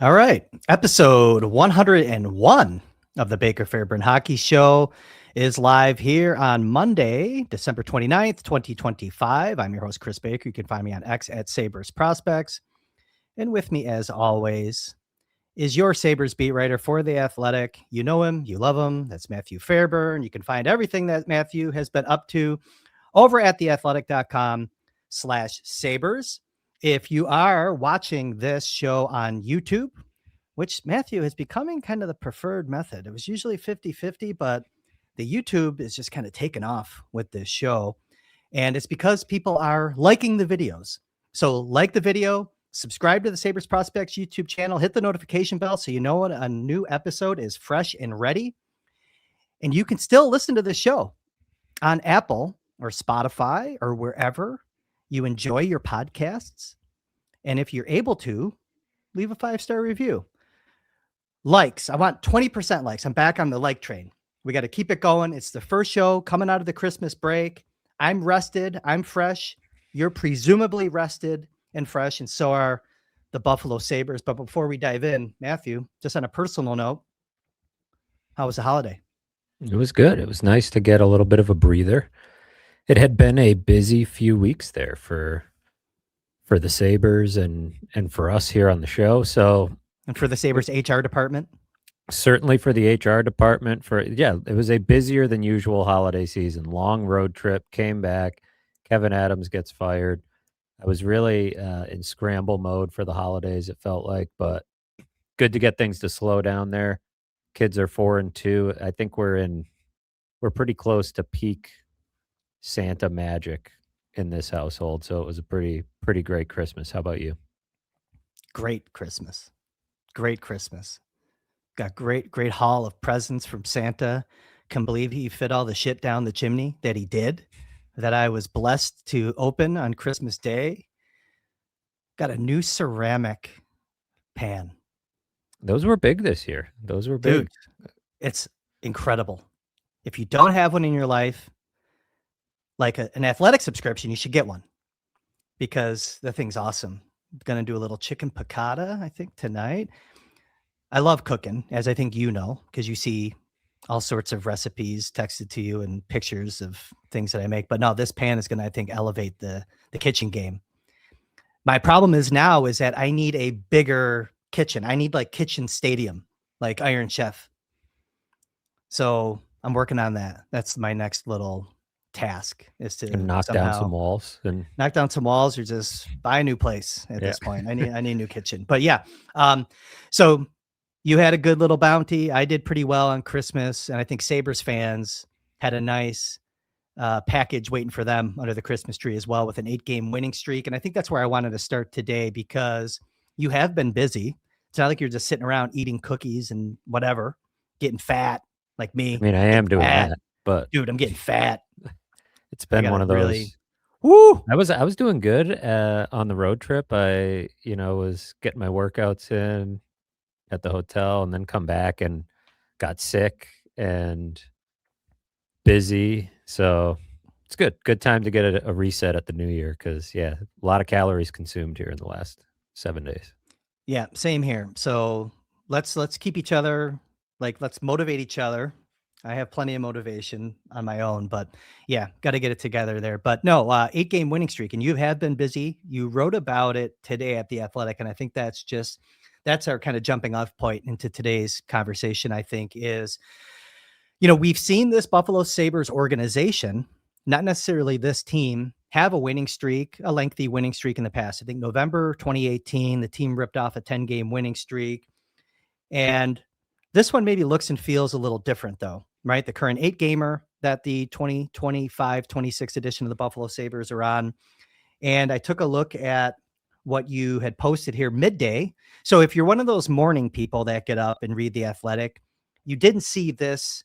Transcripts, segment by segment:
All right. Episode 101 of the Baker Fairburn Hockey Show is live here on Monday, December 29th, 2025. I'm your host, Chris Baker. You can find me on X at Sabres Prospects. And with me, as always, is your Sabres beat writer for The Athletic. You know him, you love him. That's Matthew Fairburn. You can find everything that Matthew has been up to over at theathletic.com/Sabres. If you are watching this show on YouTube, which Matthew is becoming kind of the preferred method. It was usually 50-50, but the YouTube is just kind of taken off with this show. And it's because people are liking the videos. So like the video, subscribe to the Sabres Prospects YouTube channel, hit the notification bell so you know when a new episode is fresh and ready. And you can still listen to the show on Apple or Spotify or wherever you enjoy your podcasts. And if you're able to, leave a 5-star review. Likes. I want 20% likes. I'm back on the like train. We got to keep it going. It's the first show coming out of the Christmas break. I'm rested. I'm fresh. You're presumably rested and fresh, and so are the Buffalo Sabres. But before we dive in, Matthew, just on a personal note, how was the holiday? It was good. It was nice to get a little bit of a breather. It had been a busy few weeks there for the Sabres and for us here on the show. So And for the Sabres HR department? certainly for the HR department, it was a busier than usual holiday season. Long road trip, came back. Kevin Adams gets fired. I was really in scramble mode for the holidays, it felt like, but good to get things to slow down there. Kids are 4 and 2. I think we're pretty close to peak Santa magic in this household. So it was a pretty great Christmas. How about you? Great Christmas. Great Christmas. Got great haul of presents from Santa. Can believe he fit all the shit down the chimney that he did, that I was blessed to open on Christmas Day. Got a new ceramic pan. Those were big this year. Those were big. Dude, it's incredible. If you don't have one in your life, like an athletic subscription, you should get one because the thing's awesome. I'm going to do a little chicken piccata, I think, tonight. I love cooking, as I think you know, because you see all sorts of recipes texted to you and pictures of things that I make. But no, this pan is going to, I think, elevate the kitchen game. My problem is that I need a bigger kitchen. I need like kitchen stadium, like Iron Chef. So I'm working on that. That's my next little task, is to Knock down some walls or just buy a new place at this point. I need a new kitchen. But yeah. So you had a good little bounty. I did pretty well on Christmas, and I think Sabres fans had a nice package waiting for them under the Christmas tree as well, with an 8-game winning streak. And I think that's where I wanted to start today, because you have been busy. It's not like you're just sitting around eating cookies and whatever, getting fat like me. I mean, I am doing that, but dude, I'm getting fat. It's been one of those. Really, woo! I was doing good on the road trip. I was getting my workouts in at the hotel, and then come back and got sick and busy. So it's good time to get a reset at the new year, because a lot of calories consumed here in the last 7 days. Yeah, same here. So let's keep each other, let's motivate each other. I have plenty of motivation on my own, but yeah, got to get it together there. But no, 8-game winning streak, and you have been busy. You wrote about it today at The Athletic, and I think that's our kind of jumping off point into today's conversation, I think, is, we've seen this Buffalo Sabres organization, not necessarily this team, have a winning streak, a lengthy winning streak in the past. I think November 2018, the team ripped off a 10-game winning streak. And this one maybe looks and feels a little different, though, right? The current 8-gamer that the 2025-26 edition of the Buffalo Sabres are on. And I took a look at what you had posted here midday. So if you're one of those morning people that get up and read The Athletic, you didn't see this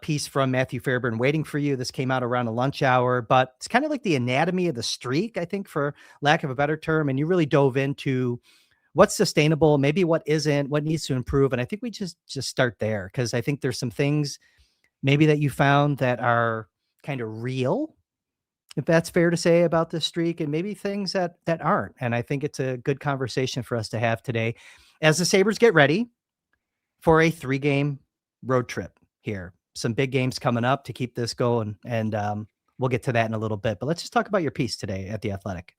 piece from Matthew Fairburn waiting for you. This came out around a lunch hour, but it's kind of like the anatomy of the streak, I think, for lack of a better term. And you really dove into what's sustainable, maybe what isn't, what needs to improve. And I think we just start there, because I think there's some things maybe that you found that are kind of real, if that's fair to say, about this streak, and maybe things that aren't. And I think it's a good conversation for us to have today. as the Sabres get ready for a 3-game road trip here. Some big games coming up to keep this going, and we'll get to that in a little bit. But let's just talk about your piece today at The Athletic.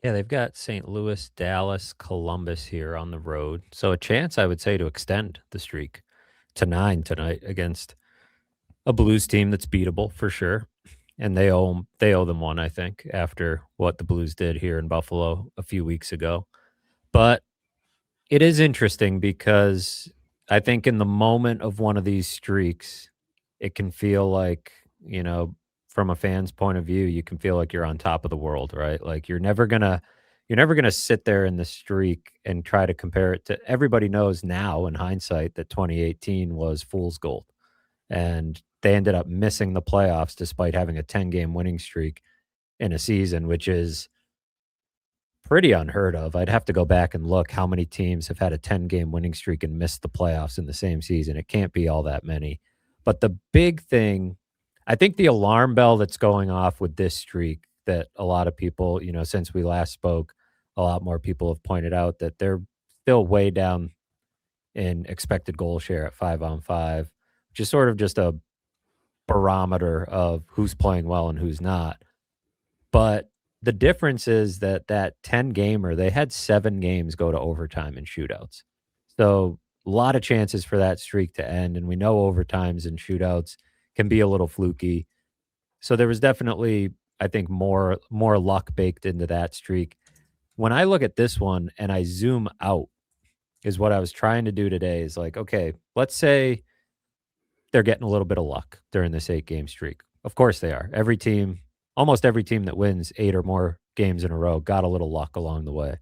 Yeah, they've got St. Louis, Dallas, Columbus here on the road. So a chance, I would say, to extend the streak to 9 tonight against a Blues team that's beatable for sure. And they owe them one, I think, after what the Blues did here in Buffalo a few weeks ago. But it is interesting because I think in the moment of one of these streaks, it can feel like, from a fan's point of view, you can feel like you're on top of the world, right? Like you're never gonna sit there in the streak and try to compare it to everybody knows now in hindsight that 2018 was fool's gold. And they ended up missing the playoffs despite having a 10-game winning streak in a season, which is pretty unheard of. I'd have to go back and look how many teams have had a 10-game winning streak and missed the playoffs in the same season. It can't be all that many. But the big thing, I think the alarm bell that's going off with this streak that a lot of people, since we last spoke, a lot more people have pointed out that they're still way down in expected goal share at 5-on-5, which is sort of just a barometer of who's playing well and who's not. But the difference is that 10 gamer, they had 7 games go to overtime and shootouts. So, a lot of chances for that streak to end, and we know overtimes and shootouts can be a little fluky. So, there was definitely, I think, more luck baked into that streak. When I look at this one and I zoom out, is what I was trying to do today is like, okay, let's say they're getting a little bit of luck during this 8-game streak. Of course they are. Almost every team that wins 8 or more games in a row got a little luck along the way.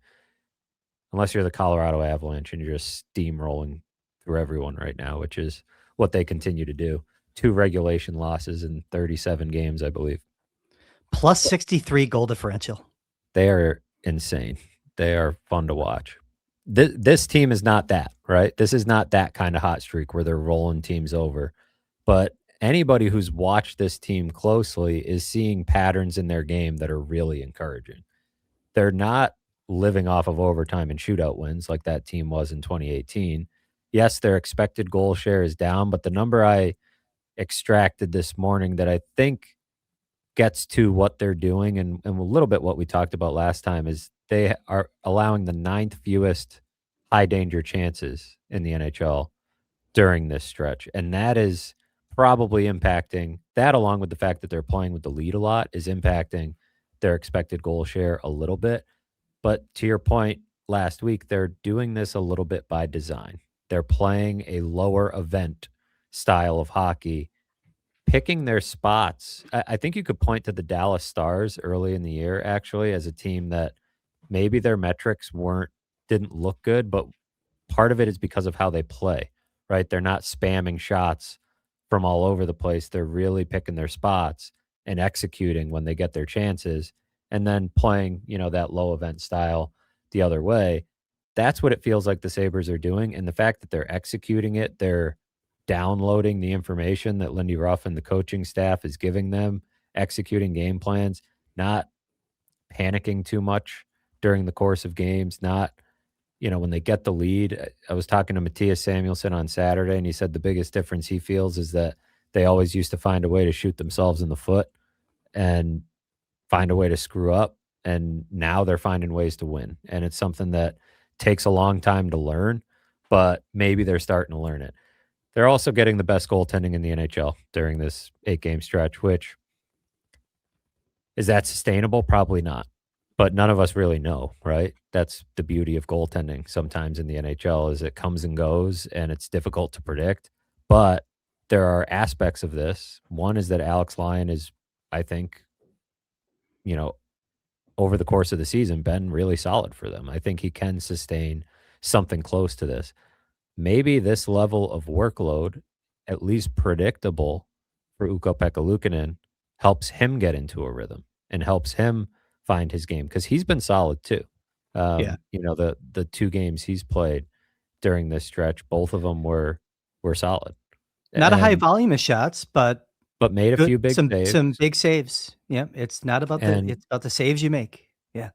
Unless you're the Colorado Avalanche and you're just steamrolling through everyone right now, which is what they continue to do. 2 regulation losses in 37 games, I believe. Plus 63 goal differential. They are insane. They are fun to watch. This team is not that, right? This is not that kind of hot streak where they're rolling teams over. But anybody who's watched this team closely is seeing patterns in their game that are really encouraging. They're not living off of overtime and shootout wins like that team was in 2018. Yes, their expected goal share is down, but the number I extracted this morning that I think gets to what they're doing and a little bit what we talked about last time is they are allowing the 9th fewest high danger chances in the NHL during this stretch. And that is probably impacting that, along with the fact that they're playing with the lead a lot, is impacting their expected goal share a little bit. But to your point last week, they're doing this a little bit by design. They're playing a lower event style of hockey, picking their spots. I think you could point to the Dallas Stars early in the year, actually, as a team that maybe their metrics didn't look good, but part of it is because of how they play, right? They're not spamming shots from all over the place. They're really picking their spots and executing when they get their chances and then playing, that low event style the other way. That's what it feels like the Sabres are doing. And the fact that they're executing it, they're downloading the information that Lindy Ruff and the coaching staff is giving them, executing game plans, not panicking too much during the course of games, not when they get the lead. I was talking to Matthias Samuelsson on Saturday, and he said the biggest difference he feels is that they always used to find a way to shoot themselves in the foot and find a way to screw up. And now they're finding ways to win. And it's something that takes a long time to learn, but maybe they're starting to learn it. They're also getting the best goaltending in the NHL during this 8-game stretch, which is that sustainable? Probably not. But none of us really know, right? That's the beauty of goaltending sometimes in the NHL is it comes and goes and it's difficult to predict. But there are aspects of this. One is that Alex Lyon is, I think, you know, over the course of the season been really solid for them. I think he can sustain something close to this. Maybe this level of workload, at least predictable for Ukko-Pekka Luukkonen, helps him get into a rhythm and helps him find his game because he's been solid too. Yeah. The 2 games he's played during this stretch, both of them were solid, Not a high and volume of shots, but made a good few big some saves. big saves. Yeah, it's not about And it's about the saves you make. Yeah.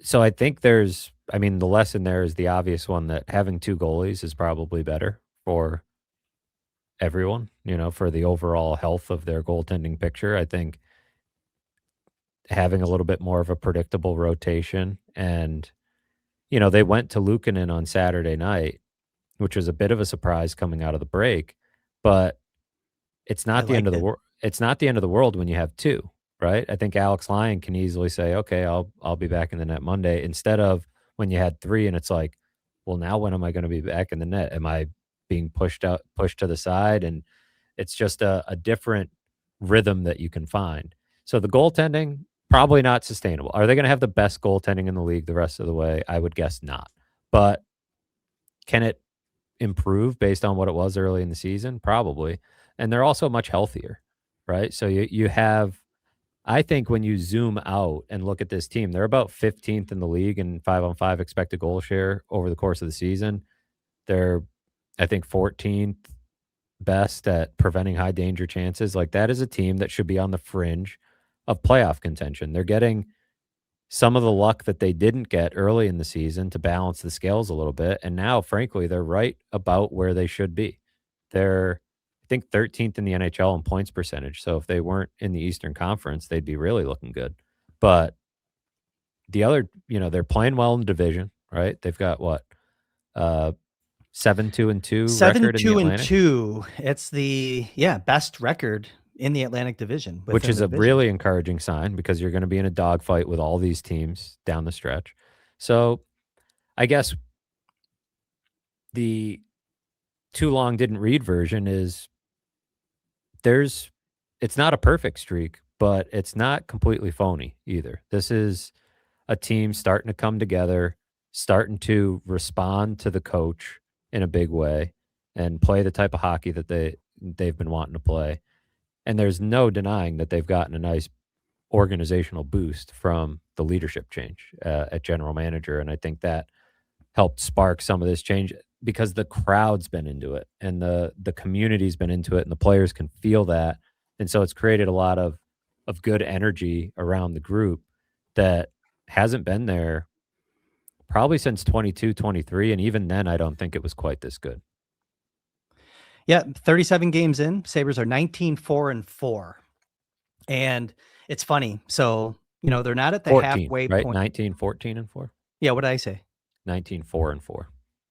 So I think I mean, the lesson there is the obvious one that having two goalies is probably better for everyone, for the overall health of their goaltending picture. I think having a little bit more of a predictable rotation and, they went to Luukkonen on Saturday night, which was a bit of a surprise coming out of the break, but it's I not the end liked of the it. world. It's not the end of the world when you have two, right? I think Alex Lyon can easily say, "Okay, I'll be back in the net Monday," instead of when you had three, and it's like, "Well, now when am I going to be back in the net? Am I being pushed to the side?" And it's just a different rhythm that you can find. So the goaltending probably not sustainable. Are they going to have the best goaltending in the league the rest of the way? I would guess not. But can it improve based on what it was early in the season? Probably. And they're also much healthier, right? So you have I think when you zoom out and look at this team, they're about 15th in the league in 5-on-5 expected goal share over the course of the season. They're I think 14th best at preventing high danger chances. Like that is a team that should be on the fringe of playoff contention. They're getting some of the luck that they didn't get early in the season to balance the scales a little bit. And now, frankly, they're right about where they should be. They're, I think, 13th in the NHL in points percentage. So if they weren't in the Eastern Conference, they'd be really looking good. But the other, they're playing well in the division, right? They've got what, 7-2-2 7, record in the 2, and Atlantic, 2. It's the best record in the Atlantic Division which within is the a division. really encouraging sign because you're going to be in a dogfight with all these teams down the stretch. So I guess the too long didn't read version is there's it's not a perfect streak, but it's not completely phony either. This is a team starting to come together, starting to respond to the coach in a big way and play the type of hockey that they've been wanting to play. And there's no denying that they've gotten a nice organizational boost from the leadership change at general manager, and I think that helped spark some of this change because the crowd's been into it and the community's been into it and the players can feel that. And so it's created a lot of good energy around the group that hasn't been there probably since 22, 23, and even then I don't think it was quite this good. Yeah, 37 games in, Sabres are 19-4-4. And it's funny. So, they're not at the 14, halfway right? point. 19, 14, and 4. Yeah, what did I say? 19, 4, and 4.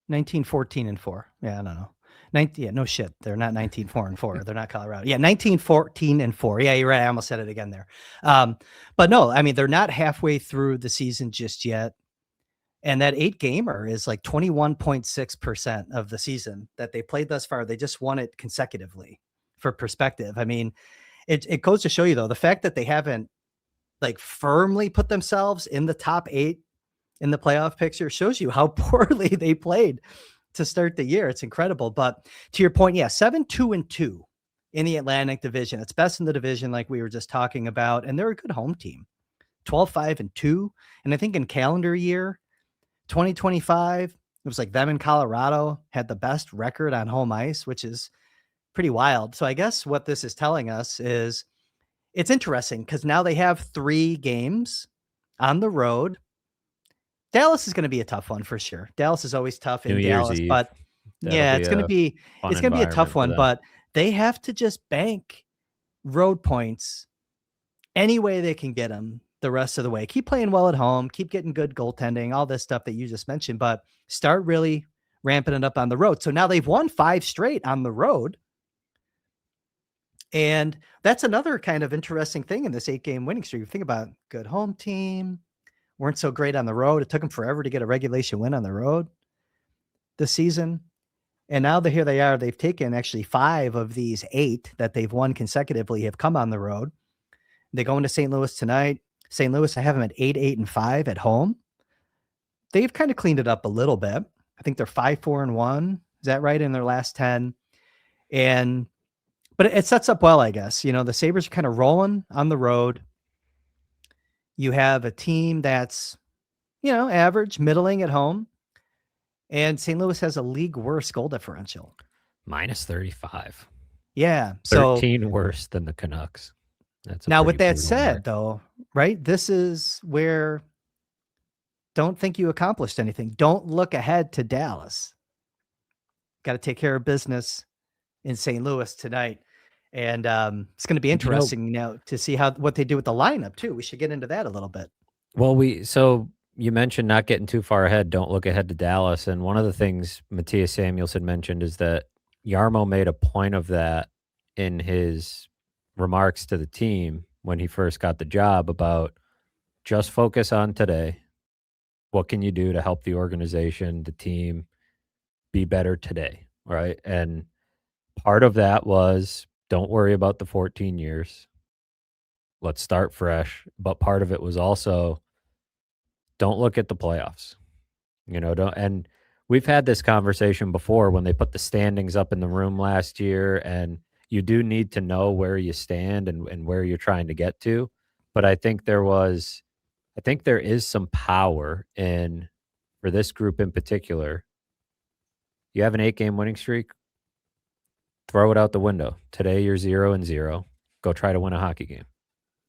19-14-4. Yeah, I don't know. 19, yeah, no shit. They're not 19-4-4. They're not Colorado. Yeah, 19-14-4. Yeah, you're right. I almost said it again there. But no, I mean, they're not halfway through the season just yet. And that 8-gamer is like 21.6% of the season that they played thus far. They just won it consecutively. For perspective, I mean, it goes to show you, though, the fact that they haven't like firmly put themselves in the top 8 in the playoff picture shows you how poorly they played to start the year. It's incredible. But to your point, yeah, 7-2-2 in the Atlantic Division. It's best in the division, like we were just talking about. And they're a good home team. 12-5-2. And I think in calendar year 2025, it was like them and Colorado had the best record on home ice, which is pretty wild. So I guess what this is telling us is it's interesting because now they have 3 games on the road. Dallas is going to be a tough one for sure. Dallas is always tough New in Year's Dallas, Eve. but That'll yeah, be it's going to a be fun it's going to be a tough environment for one, them. but they have to just bank road points any way they can get them the rest of the way. Keep playing well at home, keep getting good goaltending, all this stuff that you just mentioned, but start really ramping it up on the road. So now they've won 5 straight on the road. And that's another kind of interesting thing in this 8-game winning streak. Think about good home team, weren't so great on the road. It took them forever to get a regulation win on the road this season. And now here they are. They've taken actually 5 of these 8 that they've won consecutively have come on the road. They go into St. Louis tonight. St. Louis, I have them at 8-8-5 at home. They've kind of cleaned it up a little bit. I think they're 5-4-1. Is that right? In their last 10. But it sets up well, I guess. The Sabres are kind of rolling on the road. You have a team that's, average, middling at home. And St. Louis has a league worst goal differential. Minus 35. Yeah. So 13 worse than the Canucks. That's a now pretty with that brutal said, mark. though, right, this is where don't think you accomplished anything. Don't look ahead to Dallas. Got to take care of business in St. Louis tonight. And it's going to be You know, interesting now to see how what they do with the lineup too. We should get into that a little bit. well, so you mentioned not getting too far ahead. Don't look ahead to Dallas. And one of the things Matthias Samuelson mentioned is that Yarmo made a point of that in his remarks to the team when he first got the job about just focus on today. What can you do to help the organization, the team be better today? Right. And part of that was don't worry about the 14 years. Let's start fresh. But part of it was also don't look at the playoffs. Don't and we've had this conversation before when they put the standings up in the room last year, and you do need to know where you stand and where you're trying to get to. But I think there is some power in for this group in particular. You have an 8-game winning streak, throw it out the window. Today you're 0-0. Go try to win a hockey game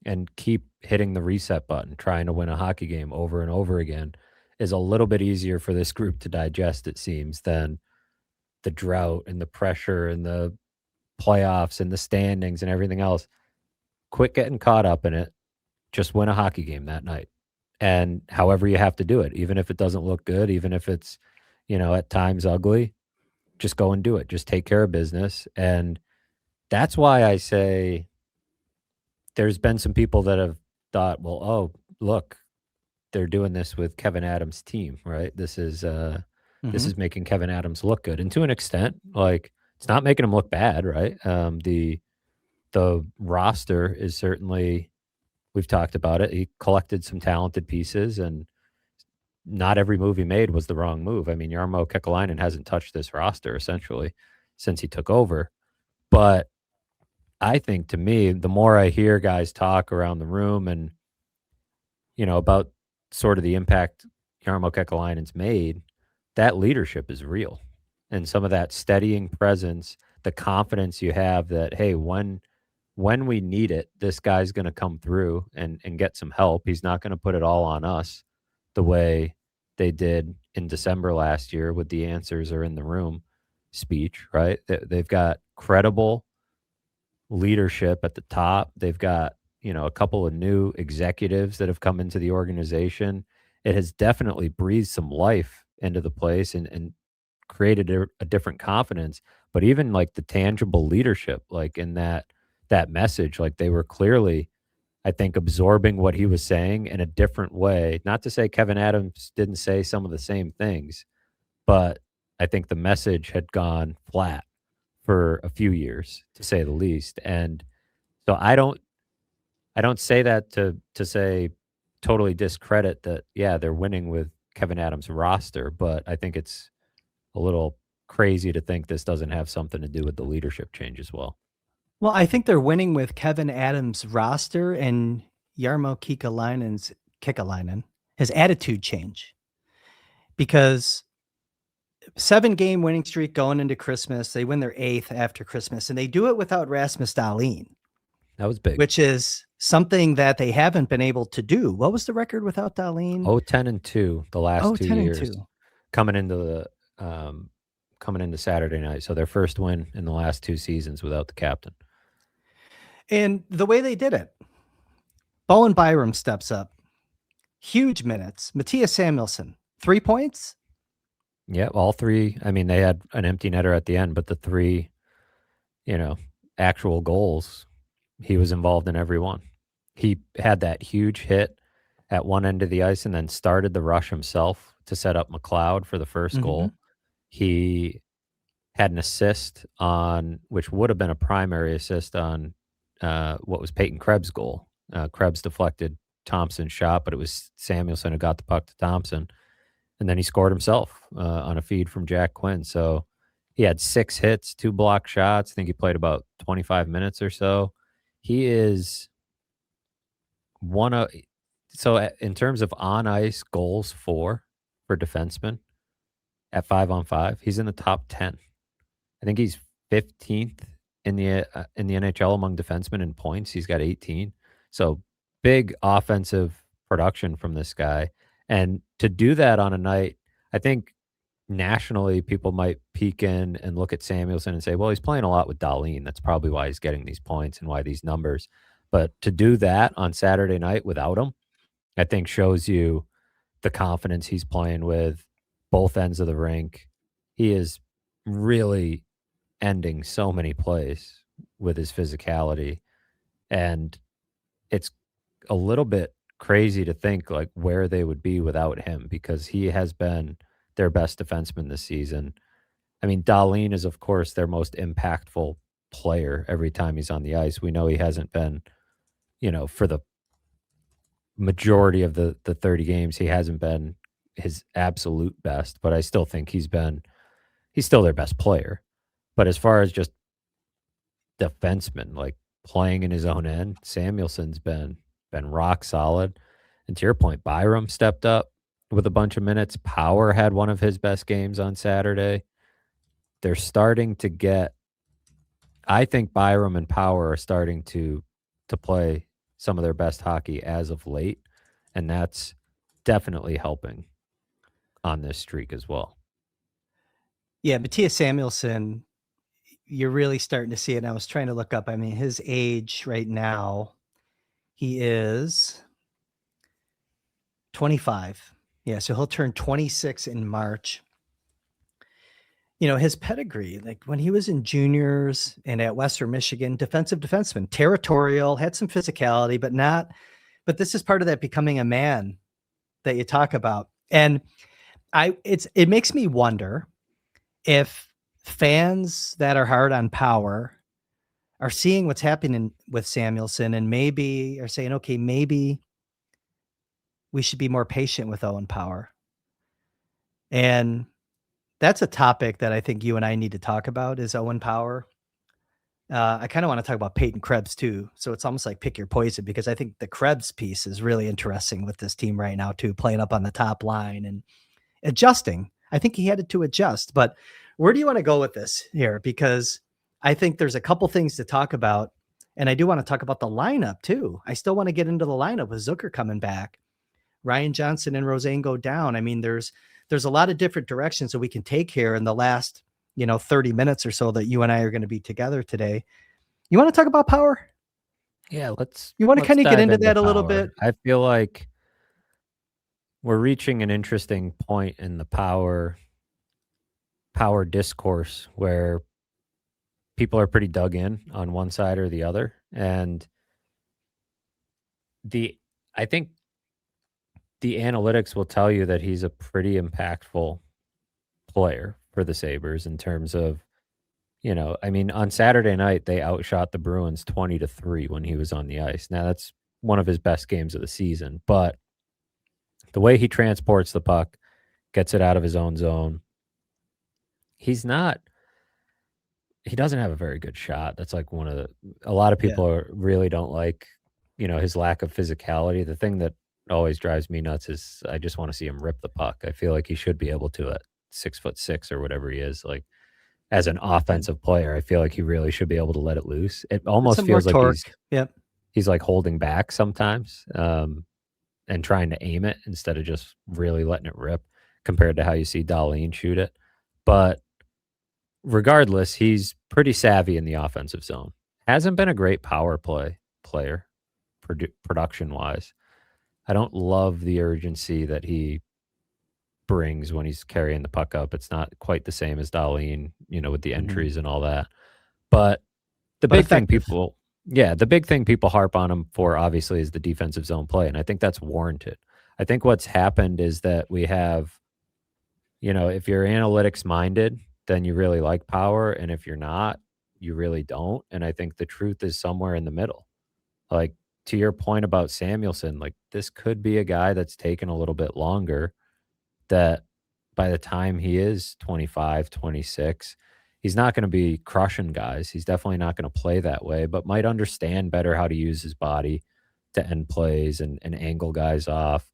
and keep hitting the reset button, trying to win a hockey game over and over again is a little bit easier for this group to digest, it seems, than the drought and the pressure and the playoffs and the standings and everything else. Quit getting caught up in it. Just win a hockey game that night. And however you have to do it, even if it doesn't look good, even if it's, at times ugly, just go and do it. Just take care of business. And that's why I say there's been some people that have thought, well, oh, look, they're doing this with Kevin Adams' team, right? This Mhm. is making Kevin Adams look good, and to an extent, like it's not making him look bad, right? The roster is certainly we've talked about it. He collected some talented pieces, and not every move he made was the wrong move. I mean, Jarmo Kekalainen hasn't touched this roster essentially since he took over, but I think to me, the more I hear guys talk around the room and about sort of the impact Jarmo Kekalainen's made, that leadership is real. And some of that steadying presence, the confidence you have that, hey, when we need it, this guy's going to come through and get some help. He's not going to put it all on us the way they did in December last year with the answers are in the room speech, right? They've got credible leadership at the top. They've got, a couple of new executives that have come into the organization. It has definitely breathed some life into the place and created a different confidence. But even like the tangible leadership, like in that message, like they were clearly, I think, absorbing what he was saying in a different way. Not to say Kevin Adams didn't say some of the same things, but I think the message had gone flat for a few years, to say the least. And so I don't say that to say totally discredit that, yeah, they're winning with Kevin Adams' roster, but I think it's a little crazy to think this doesn't have something to do with the leadership change as well. Well, I think they're winning with Kevin Adams' roster and Jarmo Kekalainen, his attitude change. Because 7-game winning streak going into Christmas, they win their 8th after Christmas, and they do it without Rasmus Dahlin, That was big. which is something that they haven't been able to do. What was the record without Dahlin? Oh, 10-2 the last Oh, 2 10 and years 2. coming into coming into Saturday night. So their first win in the last 2 seasons without the captain. And the way they did it, Bowen Byram steps up. Huge minutes. Matthias Samuelson, 3 points. Yeah, all three. I mean, they had an empty netter at the end, but the three, you know, actual goals, he was involved in every one. He had that huge hit at one end of the ice and then started the rush himself to set up McLeod for the first Mhm. goal. He had an assist on, which would have been a primary assist on what was Peyton Krebs' goal. Krebs deflected Thompson's shot, but it was Samuelson who got the puck to Thompson. And then he scored himself on a feed from Jack Quinn. So he had 6 hits, 2 block shots. I think he played about 25 minutes or so. He is one of in terms of on ice goals for defensemen at 5-on-5, he's in the top 10. I think he's 15th in the NHL among defensemen in points. He's got 18. So big offensive production from this guy. And to do that on a night, I think nationally people might peek in and look at Samuelson and say, well, he's playing a lot with Darlene. That's probably why he's getting these points and why these numbers. But to do that on Saturday night without him, I think shows you the confidence he's playing with, both ends of the rink. He is really ending so many plays with his physicality. And it's a little bit crazy to think like where they would be without him because he has been their best defenseman this season. I mean, Darlene is of course their most impactful player every time he's on the ice. We know he hasn't been, for the majority of the 30 games, he hasn't been his absolute best, but I still think he's still their best player. But as far as just defenseman, like playing in his own end, Samuelson's been rock solid. And to your point, Byram stepped up with a bunch of minutes. Power had one of his best games on Saturday. They're starting to get I think Byram and Power are starting to play some of their best hockey as of late, and that's definitely helping on this streak as well. Yeah, Matthias Samuelson, you're really starting to see it. And I was trying to look up. I mean, his age right now, he is 25. Yeah, so he'll turn 26 in March. His pedigree, like when he was in juniors and at Western Michigan, defensive defenseman, territorial, had some physicality, but this is part of that becoming a man that you talk about. And it makes me wonder if fans that are hard on Power are seeing what's happening with Samuelson and maybe are saying, okay, maybe we should be more patient with Owen Power. And that's a topic that I think you and I need to talk about is Owen Power. I kind of want to talk about Peyton Krebs too. So it's almost like pick your poison because I think the Krebs piece is really interesting with this team right now too, playing up on the top line and adjusting. I think he had to adjust, but where do you want to go with this here? Because I think there's a couple things to talk about, and I do want to talk about the lineup too. I still want to get into the lineup with Zucker coming back, Ryan Johnson and Roseanne go down. I mean, there's a lot of different directions that we can take here in the last 30 minutes or so that you and I are going to be together today. You want to talk about Power? Yeah, You want to let's kind of get dive into into that a little bit? Power. I feel like we're reaching an interesting point in the power discourse where people are pretty dug in on one side or the other. And the I think the analytics will tell you that he's a pretty impactful player for the Sabres in terms of, I mean, on Saturday night, they outshot the Bruins 20-3 when he was on the ice. Now, that's one of his best games of the season, but the way he transports the puck, gets it out of his own zone, he's not he doesn't have a very good shot. That's like a lot of Yeah. people really don't like, his lack of physicality. The thing that always drives me nuts is I just want to see him rip the puck. I feel like he should be able to at 6'6" or whatever he is. Like as an Yeah. offensive player, I feel like he really should be able to let it loose. It almost Some more feels like he's torque. Yep. he's like holding back sometimes, and trying to aim it instead of just really letting it rip compared to how you see Darlene shoot it. But regardless, he's pretty savvy in the offensive zone. Hasn't been a great power play player production wise. I don't love the urgency that he brings when he's carrying the puck up. It's not quite the same as Darlene, with the Mhm. entries and all that. But the But big thing effective. people yeah, the big thing people harp on him for obviously is the defensive zone play, and I think that's warranted. I think what's happened is that we have, if you're analytics minded, then you really like Power, and if you're not, you really don't, and I think the truth is somewhere in the middle. Like, to your point about Samuelson, like, this could be a guy that's taken a little bit longer that by the time he is 25, 26, he's not going to be crushing guys. He's definitely not going to play that way, but might understand better how to use his body to end plays and angle guys off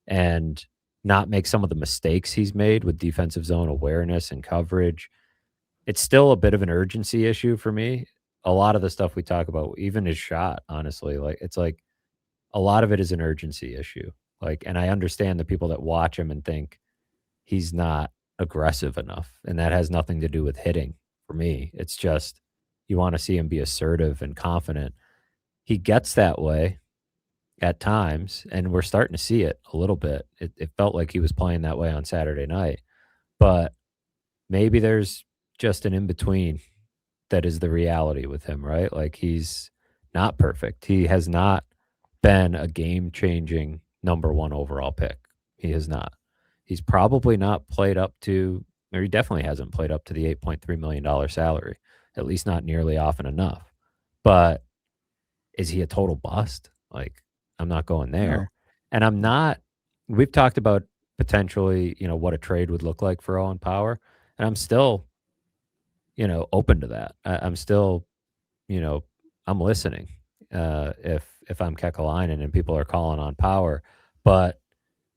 and not make some of the mistakes he's made with defensive zone awareness and coverage. It's still a bit of an urgency issue for me. A lot of the stuff we talk about, even his shot, honestly, like it's like a lot of it is an urgency issue. Like, and I understand the people that watch him and think he's not aggressive enough, and that has nothing to do with hitting for me. It's just you want to see him be assertive and confident. He gets that way at times, and we're starting to see it a little bit. It felt like he was playing that way on Saturday night, but maybe there's just an in between that is the reality with him, right? Like he's not perfect. He has not been a game changing number one overall pick. He has not. He's probably not played up to, or he definitely hasn't played up to the $8.3 million salary, at least not nearly often enough. But is he a total bust? Like, I'm not going No. there. And I'm not, we've talked about potentially, what a trade would look like for Owen Power. And I'm still, open to that. I'm still, you know, I'm listening if I'm Kekalainen and people are calling on Power. But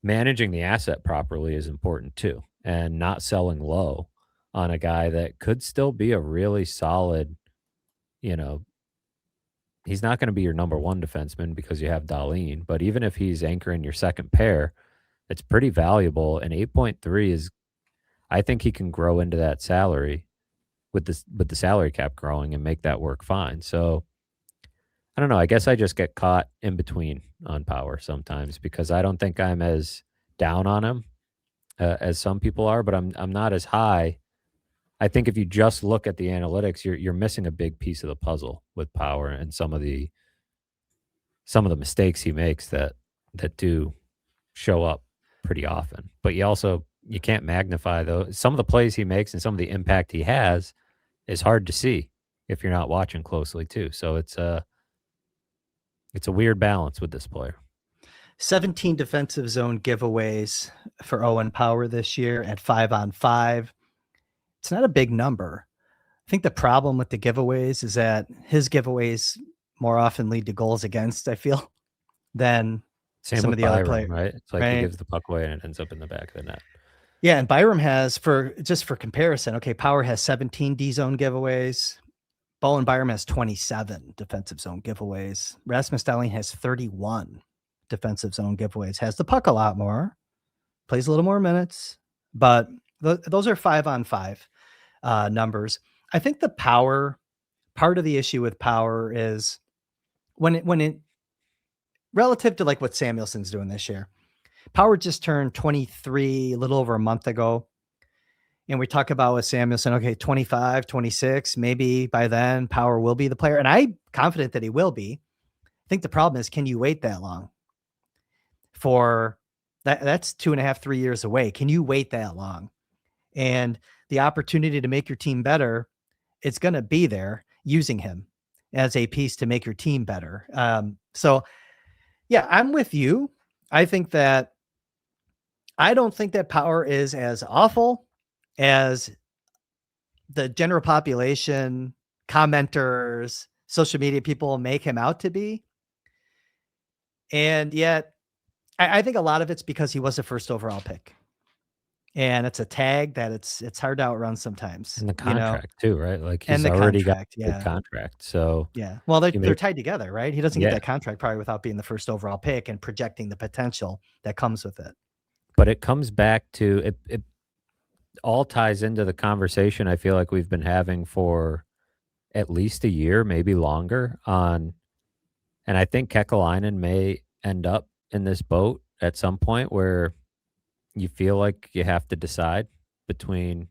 managing the asset properly is important too, and not selling low on a guy that could still be a really solid, you know, he's not going to be your number one defenseman because you have Darlene, but even if he's anchoring your second pair, it's pretty valuable. And 8.3 is, I think he can grow into that salary with the salary cap growing and make that work fine. So I don't know. I guess I just get caught in between on Power sometimes because I don't think I'm as down on him as some people are, but I'm not as high. I think if you just look at the analytics, you're missing a big piece of the puzzle with Power and some of the mistakes he makes that do show up pretty often. But you can't magnify those. Some of the plays he makes and some of the impact he has is hard to see if you're not watching closely too. So it's a weird balance with this player. 17 defensive zone giveaways for Owen Power this year at 5-on-5. It's not a big number. I think the problem with the giveaways is that his giveaways more often lead to goals against, I feel, than Same some of with the other Byram, players, right? It's like he right? gives the puck away and it ends up in the back of the net. Yeah, and Byram has, for comparison, okay, Power has 17 D zone giveaways. Bowen Byram has 27 defensive zone giveaways. Rasmus Dahlin has 31 defensive zone giveaways. Has the puck a lot more, plays a little more minutes, but those are 5-on-5 numbers. I think the Power part of the issue with Power is when it relative to like what Samuelson's doing this year. Power just turned 23 a little over a month ago. And we talk about with Samuelson, okay, 25, 26, maybe by then Power will be the player. And I'm confident that he will be. I think the problem is, can you wait that long for that? That's 2.5, 3 years away. Can you wait that long? And the opportunity to make your team better, it's going to be there using him as a piece to make your team better. So yeah, I'm with you. I think that I don't think that Power is as awful as the general population, commenters, social media people make him out to be. And yet, I think a lot of it's because he was the first overall pick. And it's a tag that it's hard to outrun sometimes, And the contract too, right? Like and he's the already got contract. a big Yeah. contract. So Yeah. Well, you they're may tied together, right? He doesn't get yeah, that contract probably without being the first overall pick and projecting the potential that comes with it. but it comes back to it all ties into the conversation I feel like we've been having for at least a year, maybe longer on and I think Kekalainen may end up in this boat at some point where you feel like you have to decide between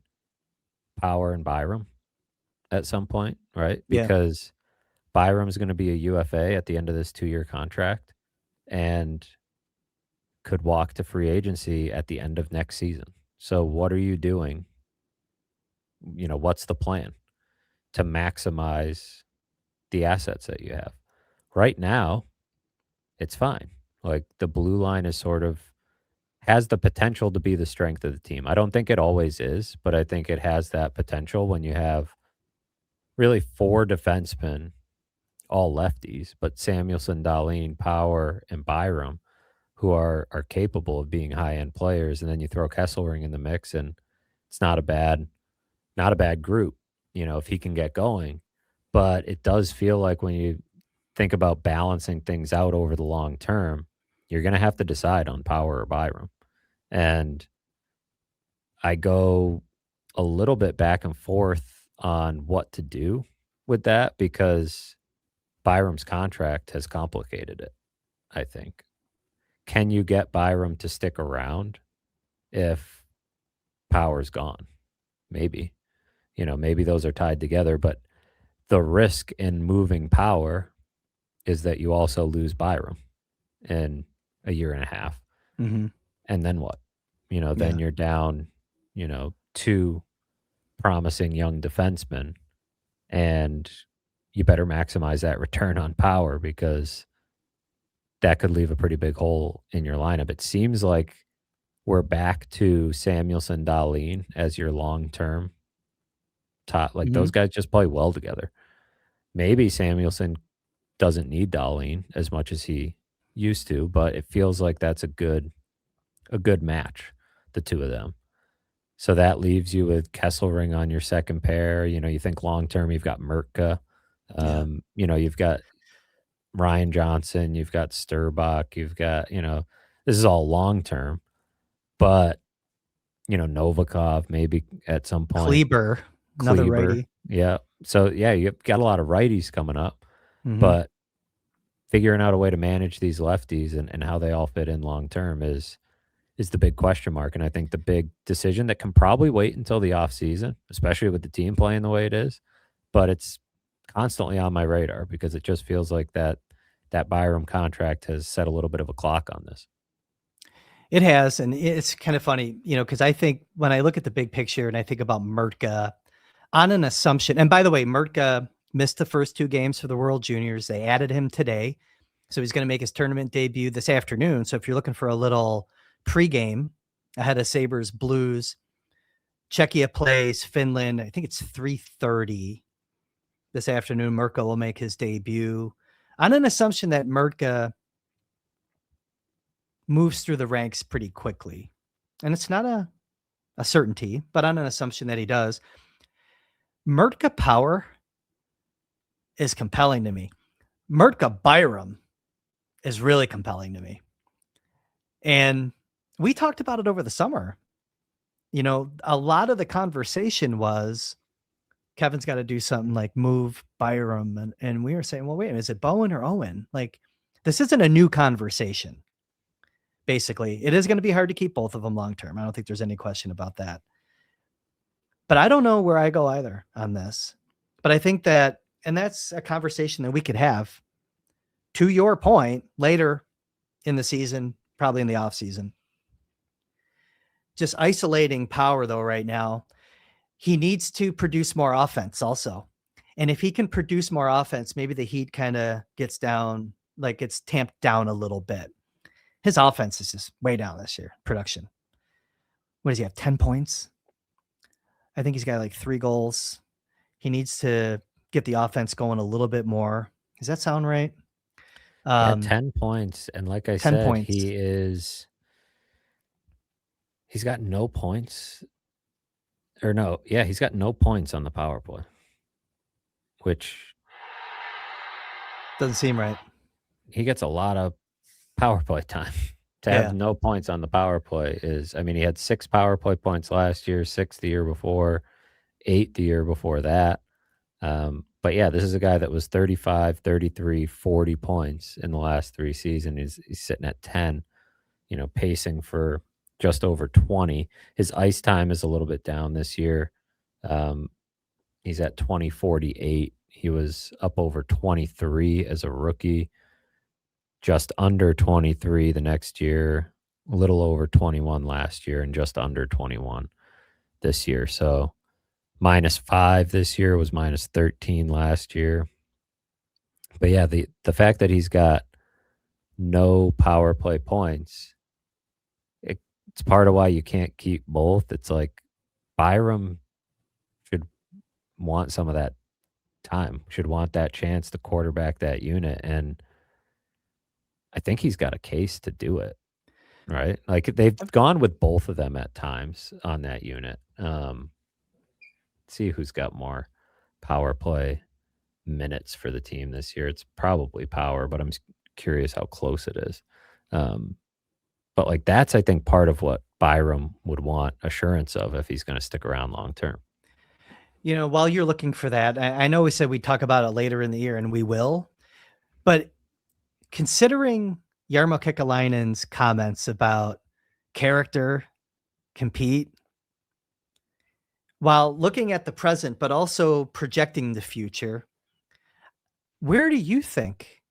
Power and Byram at some point, right? Yeah. Because Byram's going to be a UFA at the end of this 2-year contract and could walk to free agency at the end of next season. So what are you doing? What's the plan to maximize the assets that you have? Right now, it's fine. Like the blue line is sort of has the potential to be the strength of the team. I don't think it always is, but I think it has that potential when you have really four defensemen, all lefties, but Samuelson, Dahlin, Power, and Byram, who are capable of being high end players, and then you throw Kesselring in the mix, and it's not a bad group, if he can get going. But it does feel like when you think about balancing things out over the long term, You're gonna have to decide on Power or Byram. And I go a little bit back and forth on what to do with that because Byram's contract has complicated it, I think. Can you get Byram to stick around if Power's gone? Maybe. Maybe those are tied together, but the risk in moving Power is that you also lose Byram in a year and a half. Mhm. And then what? Then Yeah. you're down, two promising young defensemen, and you better maximize that return on Power because that could leave a pretty big hole in your lineup. It seems like we're back to Samuelson, Dahlin as your long term top. Like those Mhm. guys just play well together. Maybe Samuelson doesn't need Dahlin as much as he used to, but it feels like that's a good match, the two of them. So that leaves you with Kesselring on your second pair. You think long term, you've got Mertka. Yeah. You've got Ryan Johnson, you've got Sturbach, you've got, this is all long term, but, Novikov maybe at some point, Kleber, another Kleber. righty. Yeah. So, yeah, you've got a lot of righties coming up, Mhm. but figuring out a way to manage these lefties and how they all fit in long term is the big question mark. And I think the big decision that can probably wait until the off season, especially with the team playing the way it is, but it's constantly on my radar because it just feels like that Byram contract has set a little bit of a clock on this. It has, and it's kind of funny, because I think when I look at the big picture and I think about Mertka on an assumption, and by the way, Mertka missed the first 2 games for the World Juniors. They added him today, so he's gonna make his tournament debut this afternoon. So if you're looking for a little pregame ahead of Sabres Blues, Czechia plays Finland. I think it's 3:30 this afternoon. Mertka will make his debut on an assumption that Mertka moves through the ranks pretty quickly. And it's not a certainty, but on an assumption that he does. Mertka Power is compelling to me. Mertka Byram is really compelling to me. And we talked about it over the summer. A lot of the conversation was Kevin's got to do something like move Byram. And we were saying, well, wait, is it Bowen or Owen? Like, this isn't a new conversation, basically. It is going to be hard to keep both of them long term. I don't think there's any question about that. But I don't know where I go either on this. But I think that, and that's a conversation that we could have to your point later in the season, probably in the off season. Just isolating Power though right now, he needs to produce more offense also. And if he can produce more offense, maybe the heat kind of gets down, like it's tamped down a little bit. His offense is just way down this year, production. What does he have? 10 points? I think he's got like 3 goals. He needs to get the offense going a little bit more. Does that sound right? Yeah, Um, 10 points. And like I 10 said, points. he's got no points or no, yeah, he's got no points on the power play, which Doesn't seem right. he gets a lot of power play time. To have Yeah. no points on the power play is, I mean, he had 6 power play points last year, 6 the year before, 8 the year before that. But yeah, this is a guy that was 35, 33, 40 points in the last 3 seasons. He's sitting at 10, pacing for just over 20. His ice time is a little bit down this year. Um, he's at 20.48. He was up over 23 as a rookie, just under 23 the next year, a little over 21 last year, and just under 21 this year. So -5 this year, was -13 last year. But yeah, the fact that he's got no power play points, it's part of why you can't keep both. It's like Byram should want some of that time, should want that chance to quarterback that unit, and I think he's got a case to do it, right? Like, they've gone with both of them at times on that unit. See who's got more power play minutes for the team this year. It's probably Power, but I'm curious how close it is. Um, but like that's I think part of what Byram would want assurance of if he's going to stick around long term. While you're looking for that, I know we said we'd talk about it later in the year, and we will. But considering Jarmo Kekalainen's comments about character, compete, while looking at the present, but also projecting the future, where do you think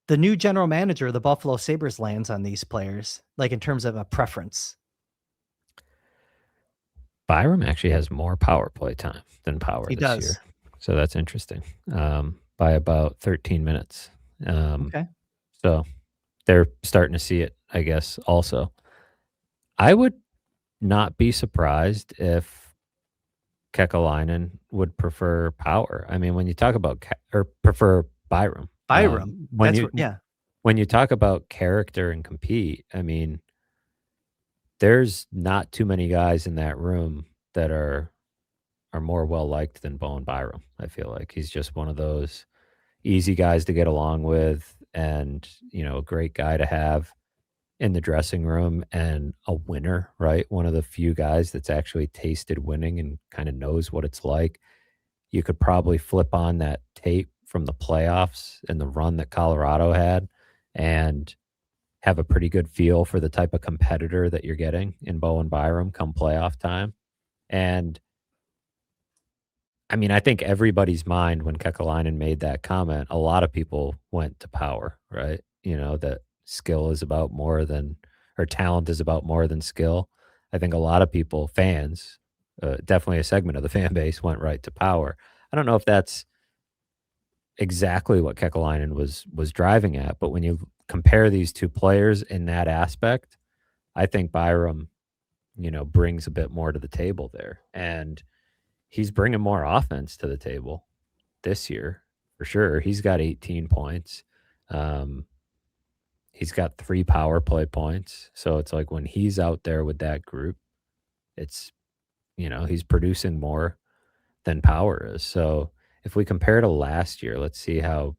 the new general manager of the Buffalo Sabres lands on these players, like in terms of a preference? Byram actually has more power play time than Power He this does. year, so that's interesting. By about 13 minutes. Um, Okay. so they're starting to see it, I guess. Also, I would not be surprised if Kekalainen would prefer Power. I mean, when you talk about or prefer Byram, Byram. when That's you where, yeah. when you talk about character and compete, I mean, there's not too many guys in that room that are more well liked than Bowen Byram. I feel like he's just one of those easy guys to get along with, and a great guy to have in the dressing room, and a winner, right? One of the few guys that's actually tasted winning and kind of knows what it's like. You could probably flip on that tape from the playoffs and the run that Colorado had and have a pretty good feel for the type of competitor that you're getting in Bowen Byram come playoff time. And I mean, I think everybody's mind when Kekalainen made that comment, a lot of people went to Power, right? That skill is about more than, or talent is about more than skill. I think a lot of people, fans, definitely a segment of the fan base, went right to Power. I don't know if that's exactly what Kekalainen was driving at, but when you compare these two players in that aspect, I think Byram, brings a bit more to the table there, and he's bringing more offense to the table this year for sure. He's got 18 points. Um, he's got 3 power play points. So it's like when he's out there with that group, it's he's producing more than Power is. So if we compare to last year, let's see how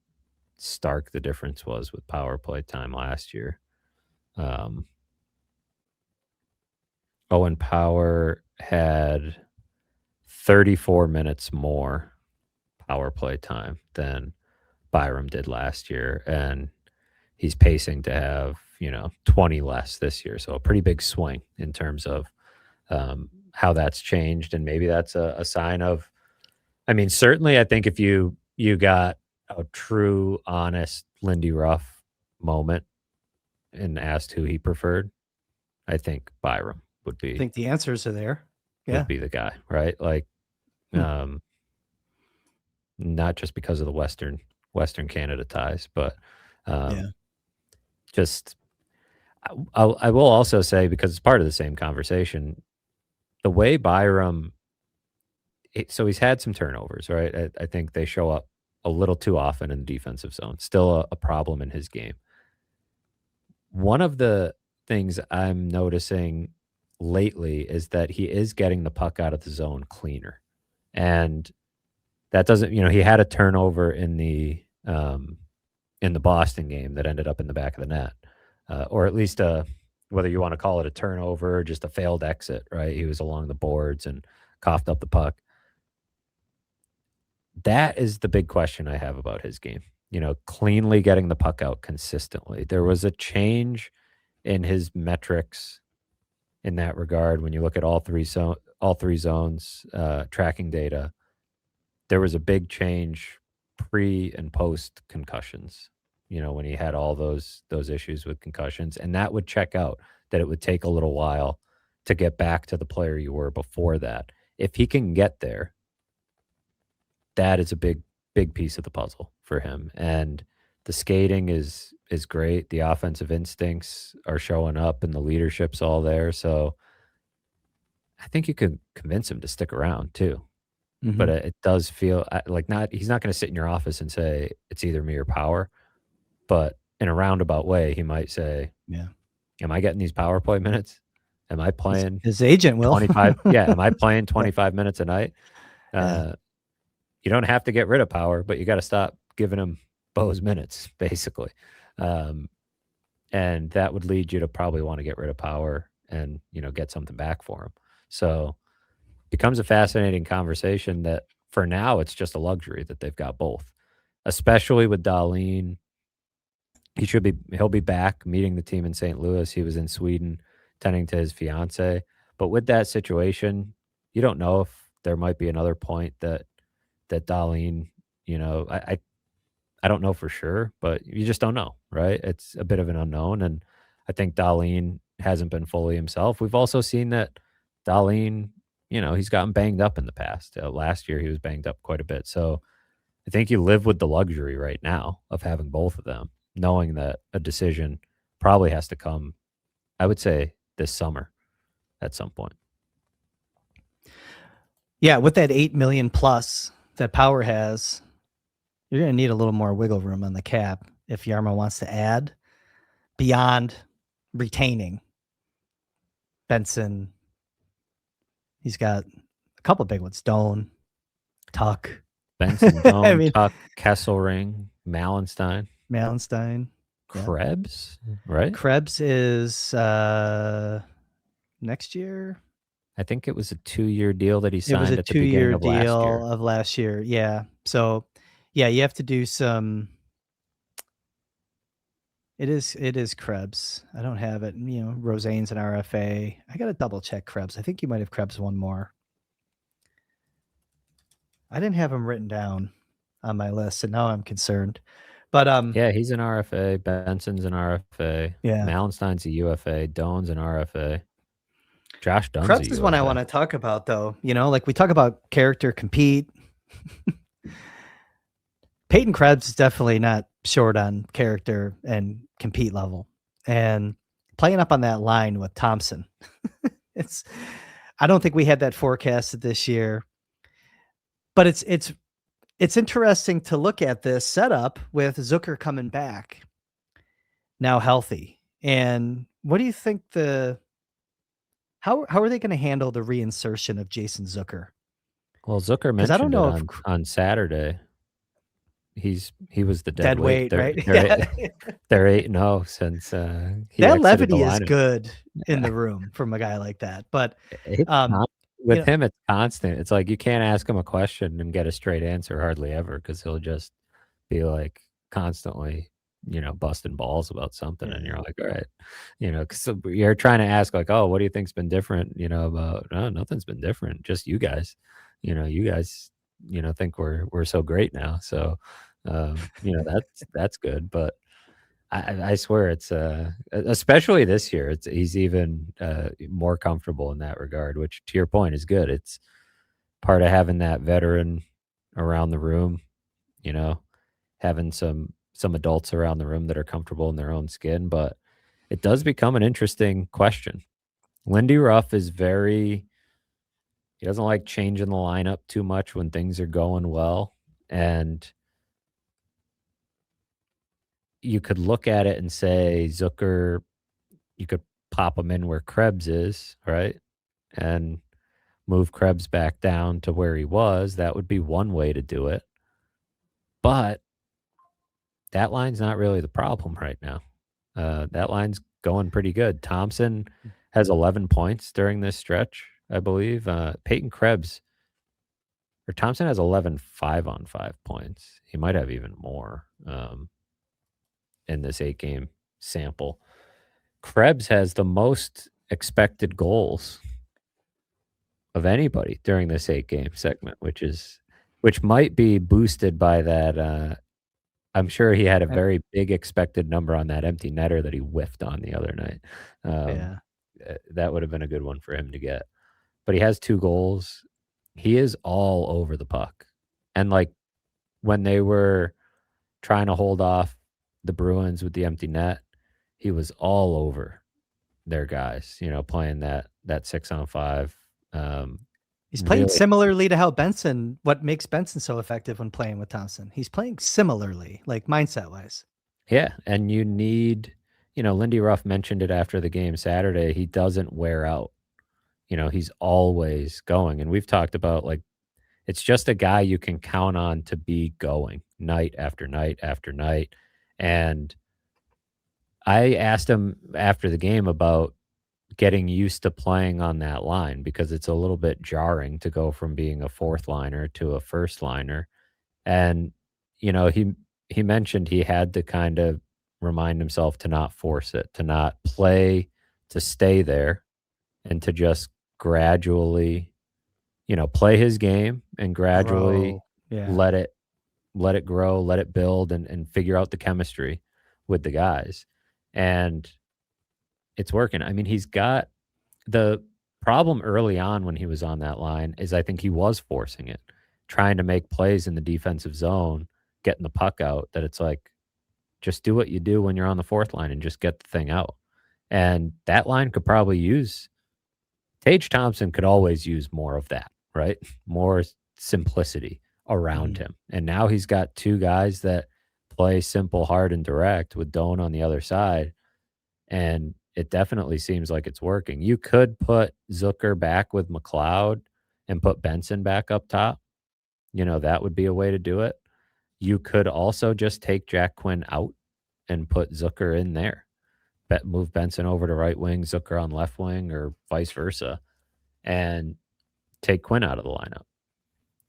stark the difference was with power play time last year. Um, Owen Power had 34 minutes more power play time than Byram did last year, and he's pacing to have 20 less this year. So a pretty big swing in terms of how that's changed, and maybe that's a sign of. I mean, certainly, I think if you got a true, honest Lindy Ruff moment and asked who he preferred, I think Byram would I be think the answers are there. would Yeah. be the guy, right? Like, Hmm. um, not just because of the Western Canada ties, but Yeah. um, just I will also say, because it's part of the same conversation, the way Byram, so he's had some turnovers, right? I think they show up a little too often in the defensive zone. Still a problem in his game. One of the things I'm noticing lately is that he is getting the puck out of the zone cleaner. And that doesn't, he had a turnover in the Boston game that ended up in the back of the net, or at least whether you want to call it a turnover or just a failed exit, right? He was along the boards and coughed up the puck. That is the big question I have about his game. Cleanly getting the puck out consistently. There was a change in his metrics in that regard when you look at all three zones tracking data. There was a big change pre and post concussions. When he had all those issues with concussions, and that would check out that it would take a little while to get back to the player you were before that. If he can get there, that is a big piece of the puzzle for him. And the skating is great. The offensive instincts are showing up, and the leadership's all there. So I think you could convince him to stick around too. But Hmm. it does feel like not he's not going to sit in your office and say it's either me or Power. But in a roundabout way, he might say, Yeah. "Am I getting these power play minutes? Am I His, playing his agent will. 25? Yeah, am I playing Yeah. 25 minutes a night?" Yeah. Uh, you don't have to get rid of Power, but you got to stop giving him Bo's minutes, basically. Um, and that would lead you to probably want to get rid of Power and, get something back for him. So, becomes a fascinating conversation that for now it's just a luxury that they've got both, especially with Darlene. He'll be back meeting the team in St. Louis. He was in Sweden tending to his fiance. But with that situation, you don't know if there might be another point that Darlene, I don't know for sure, but you just don't know, right? It's a bit of an unknown. And I think Darlene hasn't been fully himself. We've also seen that Darlene, he's gotten banged up in the past. Last year, he was banged up quite a bit. So I think you live with the luxury right now of having both of them, knowing that a decision probably has to come, I would say, this summer at some point. Yeah, with that 8 million plus that Power has, you're going to need a little more wiggle room on the cap if Yarmo wants to add beyond retaining Benson. He's got a couple big ones: Stone, Tuck. Benson, I Doan, mean, Tuck, Kesselring, Malenstein, Malenstein. Yeah. Krebs, right? Krebs is next year. I think it was a 2-year deal that he It was a signed at the beginning 2-year of last deal year. of last year. Yeah. So, yeah, you have to do some. It is Krebs. I don't have it. Roseanne's an RFA. I got to double check Krebs. I think you might have Krebs one more. I didn't have him written down on my list, and now I'm concerned. But Yeah, he's an RFA. Benson's an RFA. yeah, Malenstein's a UFA. Doan's an RFA. Josh Dunn's a Krebs is one I want UFA. to talk about, though. Like we talk about character compete. Peyton Krebs is definitely not short on character and compete level, and playing up on that line with Thompson. it's I don't think we had that forecasted this year, but it's interesting to look at this setup with Zucker coming back now healthy. And what do you think how are they going to handle the reinsertion of Jason Zucker? Well, Zucker Because I don't mentioned it know if on Saturday. He was the dead dead weight. weight, right? Yeah. They're 8-0 since he That exited the levity is lineup. good in the room from a guy like that. But It's um, con you with know, him, it's constant. It's like you can't ask him a question and get a straight answer hardly ever because he'll just be like constantly, busting balls about something, and you're yeah. like, all right, because you're trying to ask like, oh, what do you think's been different? About no, nothing's been different, just you guys. You guys, think we're so great now. So, that's good, but I swear it's especially this year, he's even more comfortable in that regard, which to your point is good. It's part of having that veteran around the room, you know, having some adults around the room that are comfortable in their own skin. But it does become an interesting question. Lindy Ruff is he doesn't like changing the lineup too much when things are going well. And you could look at it and say Zucker, you could pop him in where Krebs is, right? And move Krebs back down to where he was. That would be one way to do it. But that line's not really the problem right now. That line's going pretty good. Thompson has 11 points during this stretch, I believe. Peyton Krebs or Thompson has 11 5-on-5 points. He might have even more in this 8-game sample. Krebs has the most expected goals of anybody during this 8-game segment, which might be boosted by that. I'm sure he had a very big expected number on that empty netter that he whiffed on the other night. Um, Yeah. that would have been a good one for him to get. But he has 2 goals. He is all over the puck. And like when they were trying to hold off the Bruins with the empty net, he was all over their guys, playing that 6-on-5. He's playing Really, similarly to how what makes Benson so effective when playing with Thompson. He's playing similarly, like mindset wise. yeah, and you need, Lindy Ruff mentioned it after the game Saturday. He doesn't wear out. He's always going. And we've talked about like it's just a guy you can count on to be going night after night after night. And I asked him after the game about getting used to playing on that line because it's a little bit jarring to go from being a fourth liner to a first liner. And, he mentioned he had to kind of remind himself to not force it, to not play to stay there, and to just gradually, play his game and gradually Grow. Yeah. let it let it grow, let it build, and figure out the chemistry with the guys. And it's working. I mean, he's got the problem early on when he was on that line is I think he was forcing it, trying to make plays in the defensive zone, getting the puck out, that it's like, just do what you do when you're on the fourth line and just get the thing out. And that line could probably use Tage Thompson could always use more of that, right? More simplicity around Mhm. him. And now he's got two guys that play simple, hard, and direct with Doan on the other side. And it definitely seems like it's working. You could put Zucker back with McLeod and put Benson back up top. That would be a way to do it. You could also just take Jack Quinn out and put Zucker in there. Move Benson over to right wing, Zucker on left wing, or vice versa, and take Quinn out of the lineup.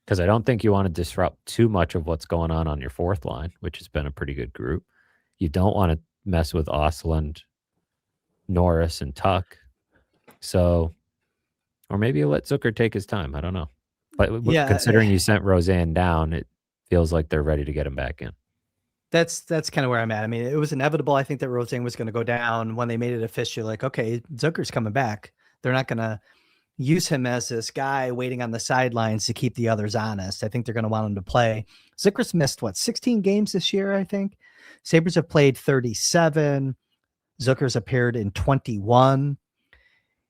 Because I don't think you want to disrupt too much of what's going on your fourth line, which has been a pretty good group. You don't want to mess with Osland, Norris, and Tuck. So, or maybe you let Zucker take his time. I don't know. But Yeah, considering you sent Roseanne down, it feels like they're ready to get him back in. that's kinda where I'm at. I mean, it was inevitable, I think, that Roseanne was gonna go down when they made it official, like, "Okay, Zucker's coming back." They're not gonna use him as this guy waiting on the sidelines to keep the others honest. I think they're gonna want him to play. Zucker's missed, what, 16 games this year, I think? Sabres have played 37. Zucker's appeared in 21,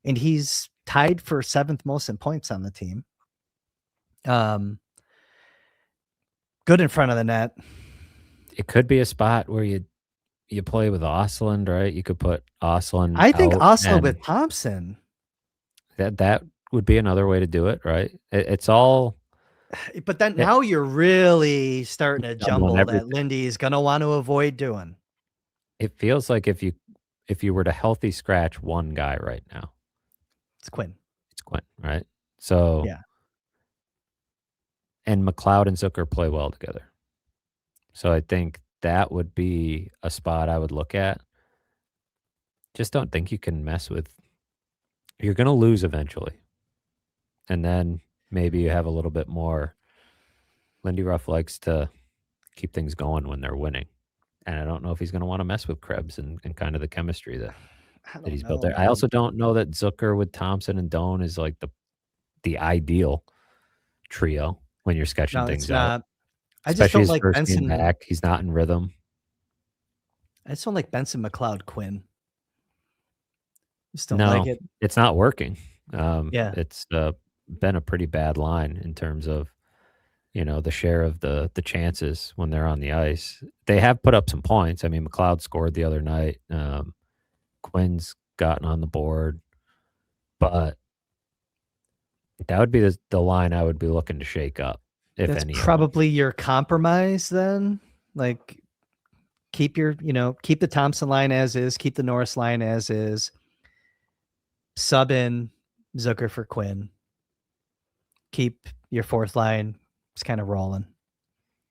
and he's tied for 7th most in points on the team. Um, Good in front of the net. It could be a spot where you play with Osland, right? You could put Osland I think out, Oslo and with Thompson, that would be another way to do it, right? It's all but then it, now you're really starting to jumbling jumble that everything. Lindy's gonna want to avoid doing. It feels like if you were to healthy scratch one guy right now, It's Quinn. it's Quinn, right? So, Yeah. and McLeod and Zucker play well together. So I think that would be a spot I would look at. Just don't think you can mess with. You're going to lose eventually, and then maybe you have a little bit more. Lindy Ruff likes to keep things going when they're winning, and I don't know if he's going to want to mess with Krebs and kind of the chemistry I that don't he's built know, there. I man. also don't know that Zucker with Thompson and Doan is like the ideal trio when you're sketching No, it's things out, not. I just especially don't his like first game Benson. back. He's not in rhythm. I just don't like Benson McLeod Quinn. Just don't like No, it. it's not working. Yeah. It's been a pretty bad line in terms of the share of the chances when they're on the ice. They have put up some points. I mean, McLeod scored the other night. Quinn's gotten on the board, but that would be the line I would be looking to shake up, if That's any of them. probably your compromise then. Like, keep the Thompson line as is, keep the Norris line as is, sub in Zucker for Quinn, keep your fourth line just kind of rolling,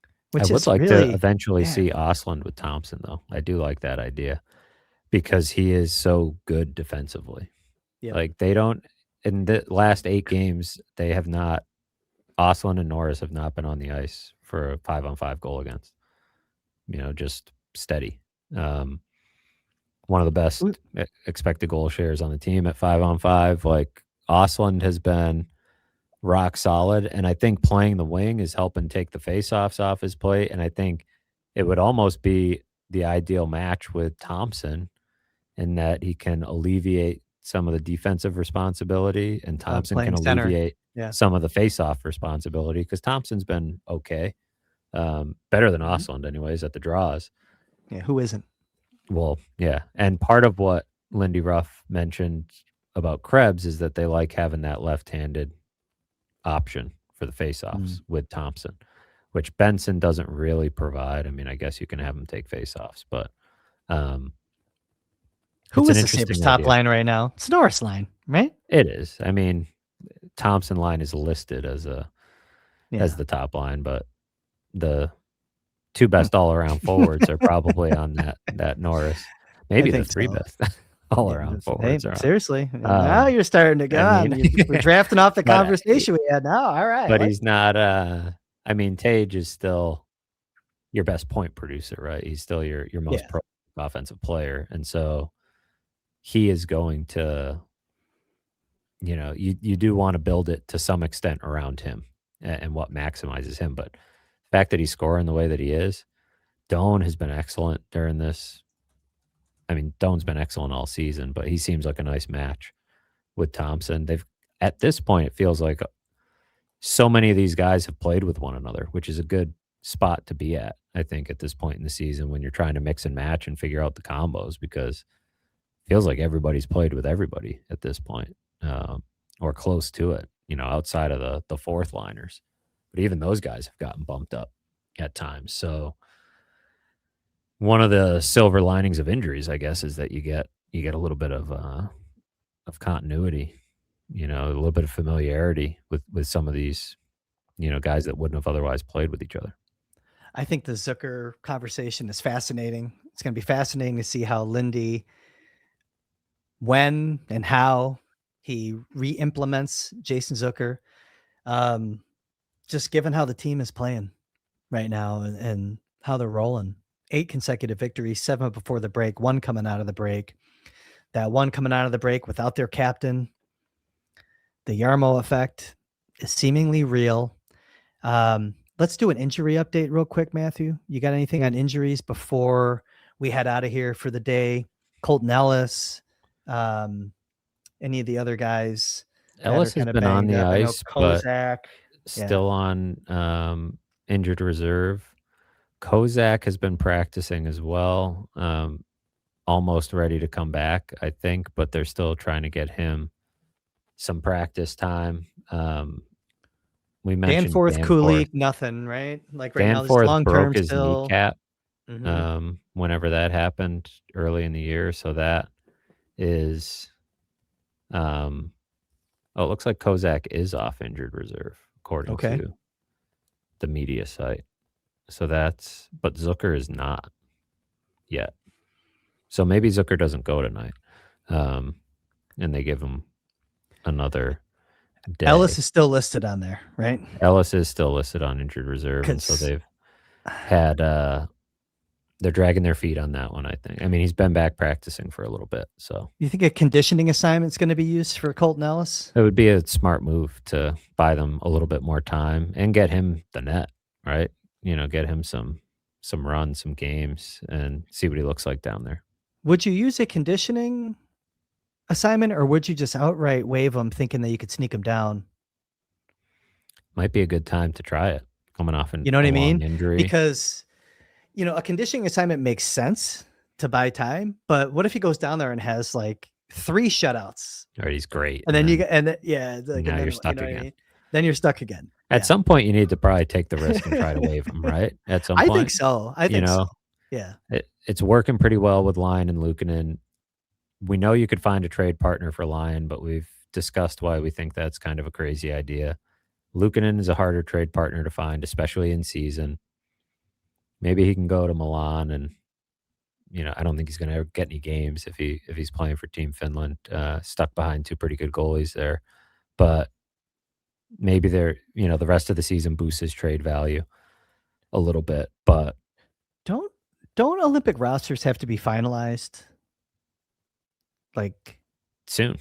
I which would is like to really, eventually man. see Osland with Thompson, though. I do like that idea because he is so good defensively. Yep. Like, they don't in the last 8 games, they have not Osland and Norris have not been on the ice for a 5-on-5 goal against. Just steady. Um, One of the best Who- expected goal shares on the team at 5-on-5. Like, Osland has been rock solid, and I think playing the wing is helping take the faceoffs off his plate, and I think it would almost be the ideal match with Thompson in that he can alleviate some of the defensive responsibility, and Thompson can Playing center. alleviate Yeah. some of the faceoff responsibility because Thompson's been okay, better than Mhm. Osland anyways at the draws. Yeah. Who isn't? Well, yeah, and part of what Lindy Ruff mentioned about Krebs is that they like having that left-handed option for the faceoffs Mm. with Thompson, which Benson doesn't really provide. I mean, I guess you can have him take faceoffs, but um, Who It's an is the Sabres interesting top idea. line right now? It's Norris line, right? It is. I mean, Thompson line is listed as Yeah. the top line, but the 2 Hmm. best all-around forwards are probably on that Norris. I Maybe the think 3 so. best Yeah, all-around hey, forwards are on. seriously. Now you're starting to go I mean, on. We're drafting off the but, conversation we had now. All right. but Like, he's not, I mean, Tage is still your best point producer, right? He's still your most yeah. pro offensive player, and so he is going to, you do wanna build it to some extent around him and what maximizes him, but the fact that he's scoring the way that he is, Doan has been excellent during this. I mean, Doan's been excellent all season, but he seems like a nice match with Thompson. They've At this point, it feels like so many of these guys have played with one another, which is a good spot to be at, I think, at this point in the season when you're trying to mix and match and figure out the combos because it feels like everybody's played with everybody at this point, or close to it, outside of the fourth liners. But even those guys have gotten bumped up at times. So one of the silver linings of injuries, I guess, is that you get a little bit of continuity, a little bit of familiarity with some of these, guys that wouldn't have otherwise played with each other. I think the Zucker conversation is fascinating. It's going to be fascinating to see how Lindy, when and how he re-implements Jason Zucker. Um, just given how the team is playing right now and how they're rolling. 8 consecutive victories, 7 before the break, 1 coming out of the break. That one coming out of the break without their captain, the Yarmo effect is seemingly real. Let's do an injury update real quick, Matthew. You got anything on injuries before we head out of here for the day? Colton Ellis, um, any of the other guys that are Ellis has kind of been on banged the up? I know ice, but Kozak. Yeah. still on injured reserve. Kozak has been practicing as well, almost ready to come back, I think, but they're still trying to get him some practice time. We mentioned Danforth, Danforth. Kulik, nothing, right? Like right now, this Danforth long term broke his still. kneecap Mhm. whenever that happened early in the year. So that is, um, oh, it looks like Kozak is off injured reserve, according Okay. to the media site. So but Zucker is not yet. So maybe Zucker doesn't go tonight, um, and they give him another Ellis day. is still listed on there, right? Ellis is still listed on injured reserve, and so Because they've had they're dragging their feet on that one, I think. I mean, he's been back practicing for a little bit, so you think a conditioning assignment is going to be used for Colton Ellis? it would be a smart move to buy them a little bit more time and get him the net, right? Get him some runs, some games, and see what he looks like down there. Would you use a conditioning assignment or would you just outright waive him thinking that you could sneak him down? Might be a good time to try it, coming off You know what a I long mean? injury. Because, a conditioning assignment makes sense to buy time, but what if he goes down there and has like 3 shutouts? Right, he's great, And and then you then get, and then, yeah, it's like, now and you're then, you stuck know what I again. mean? Then you're stuck again. At Yeah. some point, you need to probably take the risk and try to waive him, right? At some I think point, so. I you think so. know, Yeah. it's working pretty well with Lyon and Luukkonen. We know you could find a trade partner for Lyon, but we've discussed why we think that's kind of a crazy idea. Luukkonen is a harder trade partner to find, especially in season. Maybe he can go to Milan, and I don't think he's going to get any games if he's playing for Team Finland. Stuck behind 2 pretty good goalies there, but maybe the rest of the season boosts his trade value a little bit. But Don't don't Olympic rosters have to be finalized like soon,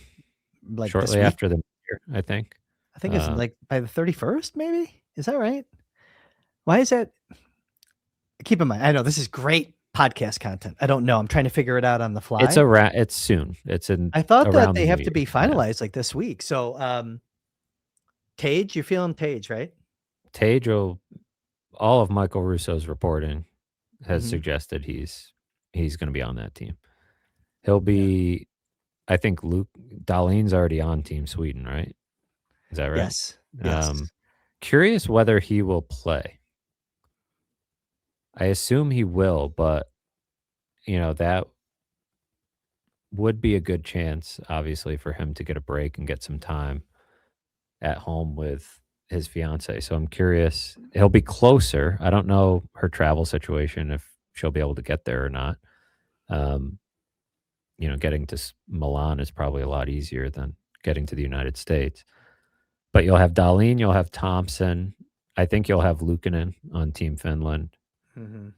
this shortly week? after the New Year, I think. I think it's Uh, like by the 31st, maybe? Is that right? Why is that? Keep in mind, I know this is great podcast content. I don't know. I'm trying to figure it out on the fly. it's soon. It's in I thought that around they the New have to Year. be Yeah. finalized like this week. So, Tage, you're feeling Tage, right? Tage all of Michael Russo's reporting has Mhm. suggested he's going to be on that team. He'll Yeah. be, I think Luke Dahlin's already on Team Sweden, right? Is that right? Yes. Yes. Um, Curious whether he will play. I assume he will, but that would be a good chance, obviously, for him to get a break and get some time at home with his fiance. So I'm curious. He'll be closer. I don't know her travel situation, if she'll be able to get there or not. Um, getting to Milan is probably a lot easier than getting to the United States. But you'll have Dahlin, you'll have Thompson. I think you'll have Luukkonen on Team Finland. Mhm.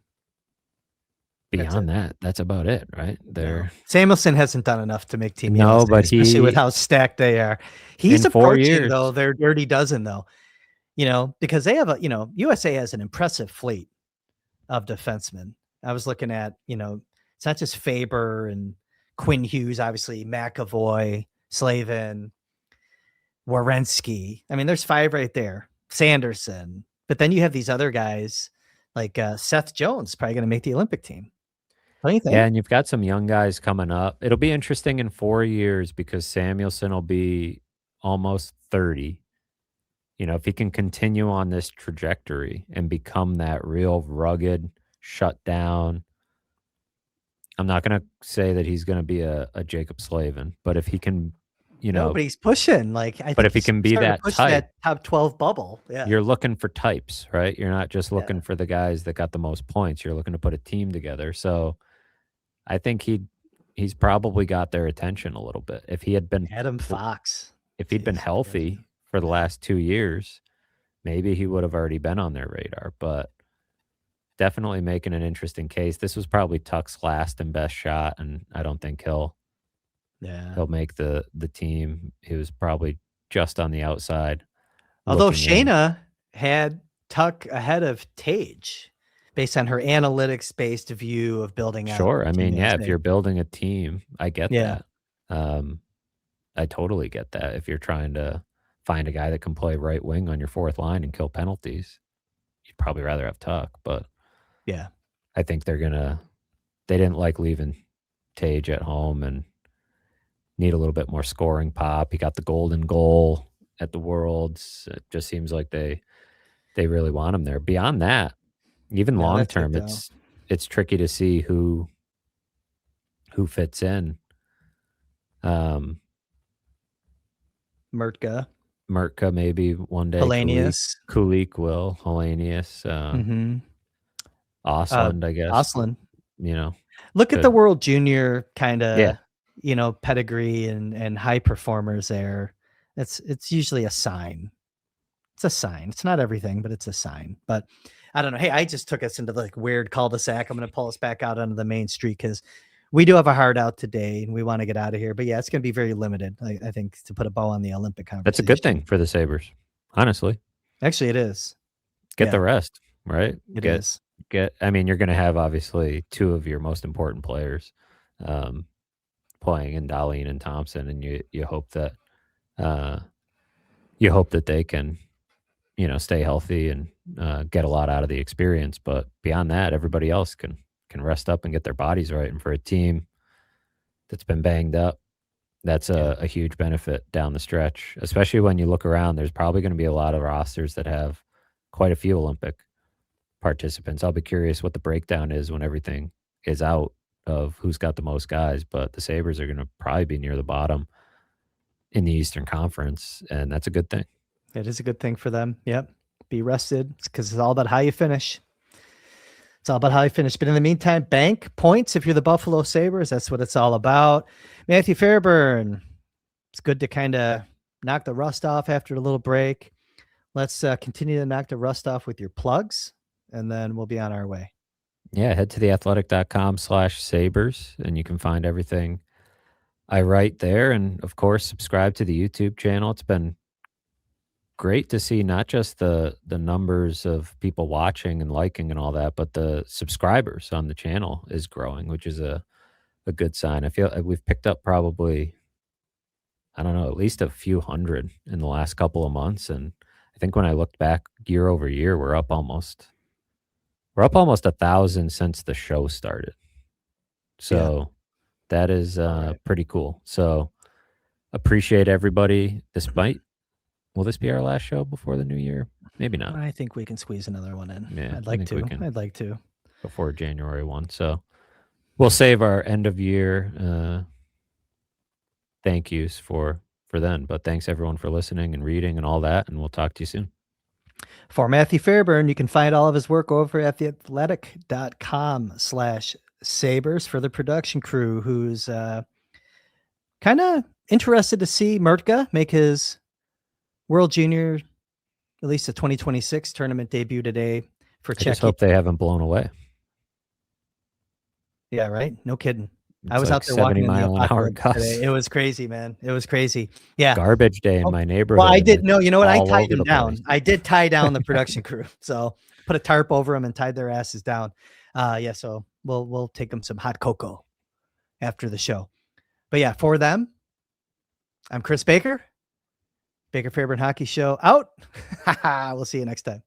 That's it. Beyond that, that's about it, right? No. They're Samuelson hasn't done enough to make Team no, USA, but especially with he how stacked they are. He's in 4 approaching, years. though, their dirty dozen, though, because they have USA has an impressive fleet of defensemen. I was looking at, it's not just Faber and Quinn Hughes, obviously, McAvoy, Slavin, Werenski. I mean, there's 5 right there. Sanderson. But then you have these other guys like Seth Jones, probably going to make the Olympic team. Don't you Yeah, think? and you've got some young guys coming up. It'll be interesting in 4 years because Samuelson will be almost 30. If he can continue on this trajectory and become that real rugged, shut down. I'm not going to say that he's going to be a Jacob Slavin, but if he can, you No, know, but he's pushing. Like, I but think if he he's can be starting to that push type, that top 12 bubble. Yeah. you're looking for types, right? You're not just Yeah. looking for the guys that got the most points. You're looking to put a team together. So I think he's probably got their attention a little bit. If he had been Adam Fox. if he'd been Jeez, I forgot his name. healthy for the Yeah. last 2 years, maybe he would have already been on their radar, but definitely making an interesting case. This was probably Tuck's last and best shot, and I don't think Yeah. he'll make the team. He was probably just on the outside Although looking in. Shayna had Tuck ahead of Tage based on her analytics-based view of building out Sure. I Team mean, yeah, if USA. you're building a team, I get Yeah. that. Um, I totally get that. If you're trying to find a guy that can play right wing on your fourth line and kill penalties, you'd probably rather have Tuck. But Yeah. I think they didn't like leaving Tage at home and need a little bit more scoring pop. He got the golden goal at the Worlds. It just seems like they really want him there. Beyond that, even No, long that's it term, though. it's tricky to see who fits in. Um, Mertka, Mertka maybe one day. Hellenius. Kulik will. Hellenius. Mhm. Osland, I guess. Oslin. You know, Look at the could. World Junior Yeah. kinda, pedigree and high performers there. It's usually a sign. It's a sign. It's not everything, but it's a sign. But I don't know. Hey, I just took us into the like weird cul-de-sac. I'm going to pull us back out onto the main street because we do have a hard out today and we want to get out of here. But yeah, it's going to be very limited, I think, to put a bow on the Olympic That's a good thing conversation. for the Sabres, honestly. Actually, it is. Get the Yeah, rest, right? it is. I mean, you're gonna have obviously 2 of your most important players, um, playing in Dahlin and Thompson, and uh, you hope that they can, stay healthy and, get a lot out of the experience, but beyond that, everybody else can rest up and get their bodies right, and for a team that's been banged up, that's Yeah. a huge benefit down the stretch, especially when you look around, there's probably gonna be a lot of rosters that have quite a few Olympic participants. I'll be curious what the breakdown is when everything is out of who's got the most guys, but the Sabres are going to probably be near the bottom in the Eastern Conference, and that's a good thing. It is a good thing for them. Yep. Be rested because it's all about how you finish. It's all about how you finish. But in the meantime, bank points if you're the Buffalo Sabres. That's what it's all about. Matthew Fairburn, it's good to kind of knock the rust off after a little break. Let's continue to knock the rust off with your plugs, and then we'll be on our way. Yeah, head to theathletic.com/sabres, and you can find everything I write there. And of course, subscribe to the YouTube channel. It's been great to see not just the numbers of people watching and liking and all that, but the subscribers on the channel is growing, which is a good sign. I feel like we've picked up probably, I don't know, at least a few hundred in the last couple of months. And I think when I looked back year over year, we're up almost 1,000 since the show started. Yeah. So that is All right. pretty cool. So appreciate everybody. Will this be our last show before the new year? Maybe not. I think we can squeeze another one in. Yeah, I'd I like think we to. can I'd like to. before January 1. So we'll save our end of year thank yous for then. But thanks everyone for listening and reading and all that, and we'll talk to you soon. For Matthew Fairburn, you can find all of his work over at theathletic.com/sabres for the production crew, who's kind of interested to see Murtka make his World Junior, at least the 2026 tournament debut today for I just Czechia. hope they haven't blown away. Yeah, right? No kidding. I It's was like out there walking 70 in the mile an hour apocalypse gusts. today. It was crazy, man. It was crazy. Yeah. Garbage day in Oh, my well, neighborhood, I and did it's no, you know what? I all tied over them the place. down. I did tie down the production crew. So put a tarp over them and tied their asses down. Yeah, so we'll take them some hot cocoa after the show. But yeah, for them, I'm Chris Baker. Baker Fairburn Hockey Show out. We'll see you next time.